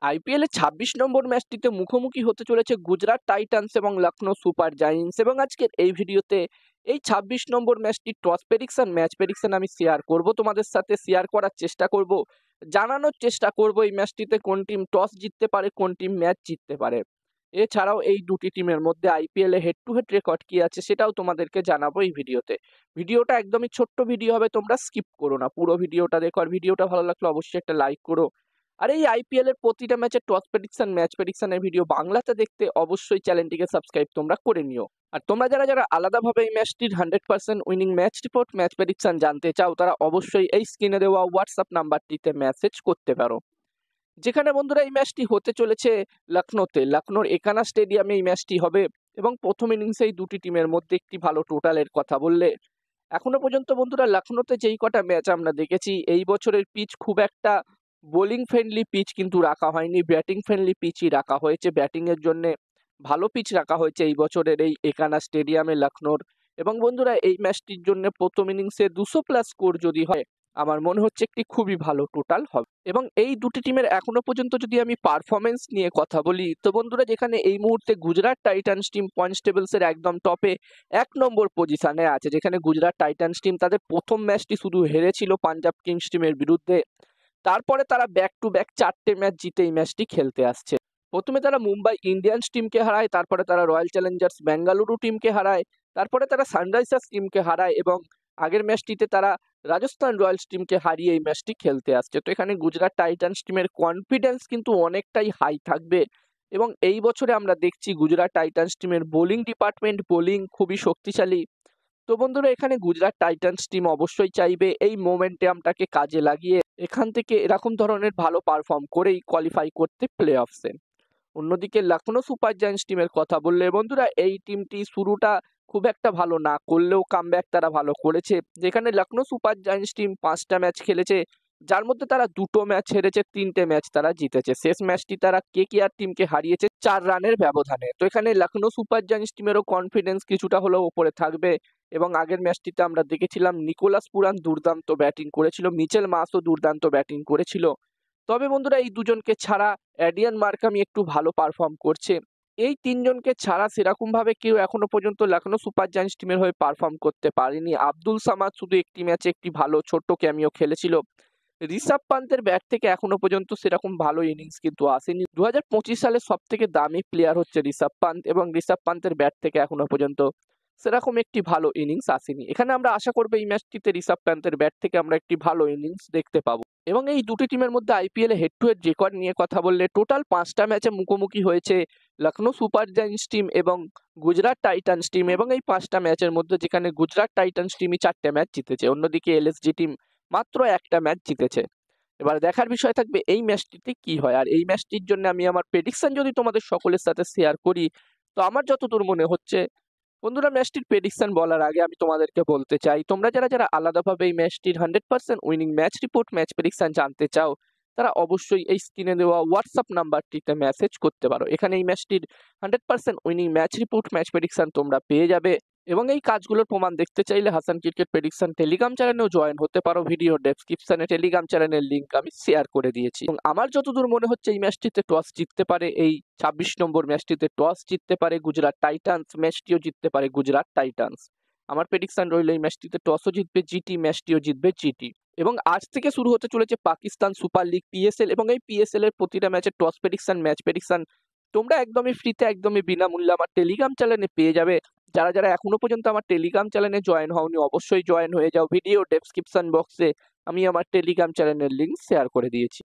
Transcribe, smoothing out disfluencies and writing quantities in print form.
IPL এর ২৬ নম্বর ম্যাচটিতে মুখোমুখি হতে চলেছে গুজরাট টাইটান্স এবং লখনৌ সুপার জায়ান্টস এবং আজকের এই ভিডিওতে এই ২৬ নম্বর ম্যাচটির টস প্রেডিকশন ম্যাচ প্রেডিকশন আমি শেয়ার করব, তোমাদের সাথে শেয়ার করার চেষ্টা করব, জানানোর চেষ্টা করব এই ম্যাচটিতে কোন টিম টস জিততে পারে, কোন টিম ম্যাচ জিততে পারে। এছাড়াও এই দুটি টিমের মধ্যে IPL A head to head record কি আছে সেটাও তোমাদেরকে জানাবো এই ভিডিওতে। ভিডিওটা একদমই ছোট্ট ভিডিও হবে, তোমরা স্কিপ করো না, পুরো ভিডিওটা দেখো। আর ভিডিওটা ভালো লাগলে অবশ্যই একটা লাইক করো। আর এই আইপিএল এর প্রতিটা ম্যাচের টস প্রেডিকশন ম্যাচ প্রেডিকশনের ভিডিও বাংলাতে দেখতে অবশ্যই চ্যানেলটিকে সাবস্ক্রাইব তোমরা করে নিও। আর তোমরা যারা যারা আলাদাভাবে এই ম্যাচটির 100% winning match report match prediction জানতে চাও তারা অবশ্যই এই স্ক্রিনে দেওয়া হোয়াটসঅ্যাপ নাম্বারটিতে মেসেজ করতে পারো। যেখানে বন্ধুরা এই ম্যাচটি হতে চলেছে লখনৌতে, লখনৌর একানা স্টেডিয়ামে এই ম্যাচটি হবে এবং প্রথম ইনিংসে এই দুটি টিমের মধ্যে একটি ভালো টোটালের কথা বললে এখনো পর্যন্ত বন্ধুরা লখনৌতে যেই কটা ম্যাচ আমরা দেখেছি এই বছরের পিচ খুব একটা বোলিং ফ্রেন্ডলি পিচ কিন্তু রাখা হয়নি, ব্যাটিং ফ্রেন্ডলি পিচই রাখা হয়েছে। ব্যাটিং এর জন্য ভালো পিচ রাখা হয়েছে এই বছরের এই একানা স্টেডিয়ামে লখনৌর। এবং বন্ধুরা এই ম্যাচটির জন্য প্রথম ইনিংসে 200+ স্কোর যদি হয় আমার মনে হচ্ছে একটি খুবই ভালো টোটাল হবে। এবং এই দুটি টিমের এখনো পর্যন্ত যদি আমি পারফরমেন্স নিয়ে কথা বলি তো বন্ধুরা যেখানে এই মুহূর্তে গুজরাট টাইটান্স টিম পয়েন্টস টেবিলসের একদম টপে 1 নম্বর পজিশনে আছে, যেখানে গুজরাট টাইটান্স টিম তাদের প্রথম ম্যাচটি শুধু হেরেছিল পাঞ্জাব কিংস টিমের বিরুদ্ধে, তারপরে তারা ব্যাক টু ব্যাক 4টে ম্যাচ জিতে এই ম্যাচটি খেলতে আসছে। প্রথমে তারা মুম্বাই ইন্ডিয়ান্স টিমকে হারায়, তারপরে তারা রয়্যাল চ্যালেঞ্জার্স বেঙ্গালুরু টিমকে হারায়, তারপরে তারা সানরাইজার্স টিমকে হারায় এবং আগের ম্যাচটিতে তারা রাজস্থান রয়্যালস টিমকে হারিয়ে এই ম্যাচটি খেলতে আসছে। তো এখানে গুজরাট টাইটান্স টিমের কনফিডেন্স কিন্তু অনেকটাই হাই থাকবে এবং এই বছরে আমরা দেখছি গুজরাট টাইটান্স টিমের বোলিং ডিপার্টমেন্ট, বোলিং খুবই শক্তিশালী। তো বন্ধুরা এখানে গুজরাট টাইটান্স টিম অবশ্যই চাইবে এই মোমেন্টামটাকে কাজে লাগিয়ে এখান থেকে এরকম ধরনের ভালো পারফর্ম করেই কোয়ালিফাই করতে প্লে অফসে। অন্যদিকে লখনৌ সুপার জায়ান্টস টিমের কথা বললে বন্ধুরা এই টিমটি শুরুটা খুব একটা ভালো না করলেও কামব্যাক তারা ভালো করেছে। যেখানে লখনৌ সুপার জায়ান্টস টিম 5টা ম্যাচ খেলেছে, যার মধ্যে তারা 2টো ম্যাচ হেরেছে, 3টে ম্যাচ তারা জিতেছে। শেষ ম্যাচটি তারা কেকেআর টিমকে হারিয়েছে 4 রানের ব্যবধানে। তো এখানে লখনৌ সুপার জায়ান্টস টিমেরও কনফিডেন্স কিছুটা হলেও উপরে থাকবে এবং আগের ম্যাচটিতে আমরা দেখেছিলাম নিকোলাস পুরান দুর্দান্ত ব্যাটিং করেছিল, মিচেল মার্শও দুর্দান্ত ব্যাটিং করেছিল। তবে বন্ধুরা এই দুজনকে ছাড়া অ্যাডিয়ান মার্কামি একটু ভালো পারফর্ম করছে। এই 3জনকে ছাড়া সেরকম ভাবে কেউ এখনো পর্যন্ত লখনৌ সুপার জায়ান্টস টিমের হয়ে পারফর্ম করতে পারেনি। আব্দুল সামাদ শুধু একটি ম্যাচে একটি ভালো ছোট্ট ক্যামিও খেলেছিল। ঋষভ পান্তের ব্যাট থেকে এখনো পর্যন্ত সেরকম ভালো ইনিংস কিন্তু আসেনি। 2025 সালে সব থেকে দামি প্লেয়ার হচ্ছে ঋষভ পান্ত এবং ঋষভ পান্তের ব্যাট থেকে এখনো পর্যন্ত সেরকম একটি ভালো ইনিংস আসেনি। এখানে আমরা আশা করবো এই ম্যাচটিতে ঋষভ পান্তের ব্যাট থেকে আমরা একটি ভালো ইনিংস দেখতে পাবো। এবং এই দুটি টিমের মধ্যে IPL A head to head record নিয়ে কথা বললে টোটাল 5টা ম্যাচে মুখোমুখি হয়েছে লখনৌ সুপার জায়ান্টস টিম এবং গুজরাট টাইটান্স টিম এবং এই 5টা ম্যাচের মধ্যে যেখানে গুজরাট টাইটান্স টিমই 4টে ম্যাচ জিতেছে, অন্যদিকে এলএসজি টিম মাত্র একটা ম্যাচ জিতেছে। এবার দেখার বিষয় থাকবে এই ম্যাচটিতে কি হয়। আর এই ম্যাচটির জন্য আমি আমার প্রেডিকশন যদি তোমাদের সকলের সাথে শেয়ার করি তো আমার যতদূর মনে হচ্ছে বন্ধুরা ম্যাচটির প্রেডিকশন বলার আগে আমি তোমাদেরকে বলতে চাই তোমরা যারা যারা আলাদাভাবে এই ম্যাচটির 100% winning match report match prediction জানতে চাও তারা অবশ্যই এই স্ক্রিনে দেওয়া হোয়াটসঅ্যাপ নাম্বারটিতে মেসেজ করতে পারো। এখানে এই ম্যাচটির 100% winning match report match prediction তোমরা পেয়ে যাবে এবং এই কাজগুলোর প্রমাণ দেখতে চাইলে হাসান ক্রিকেট প্রেডিকশন টেলিগ্রাম চ্যানেলেও জয়েন হতে পারো। ভিডিও ডেসক্রিপশনে টেলিগ্রাম চ্যানেলের লিংক আমি শেয়ার করে দিয়েছি। এবং আমার যতদূর মনে হচ্ছে এই ম্যাচটিতে টস জিততে পারে, এই 26 নম্বর ম্যাচটিতে টস জিততে পারে গুজরাট টাইটান্স, ম্যাচটিও জিততে পারে গুজরাট টাইটান্স। আমার প্রেডিকশন রইল এই ম্যাচটিতে টসও জিতবে জিটি, ম্যাচটিও জিতবে জিটি। এবং আজ থেকে শুরু হতে চলেছে পাকিস্তান সুপার লিগ পিএসএল এবং এই পিএসএল এর প্রতিটা ম্যাচের টস প্রেডিকশন ম্যাচ প্রেডিকশন তোমরা একদমই ফ্রিতে একদমই বিনামূল্যে আমার টেলিগ্রাম চ্যানেলে পেয়ে যাবে। যারা যারা এখনো পর্যন্ত আমার টেলিগ্রাম চ্যানেলে জয়েন হওনি অবশ্যই জয়েন হয়ে যাও। ভিডিও ডেসক্রিপশন বক্সে আমি আমার টেলিগ্রাম চ্যানেলের লিংক শেয়ার করে দিয়েছি।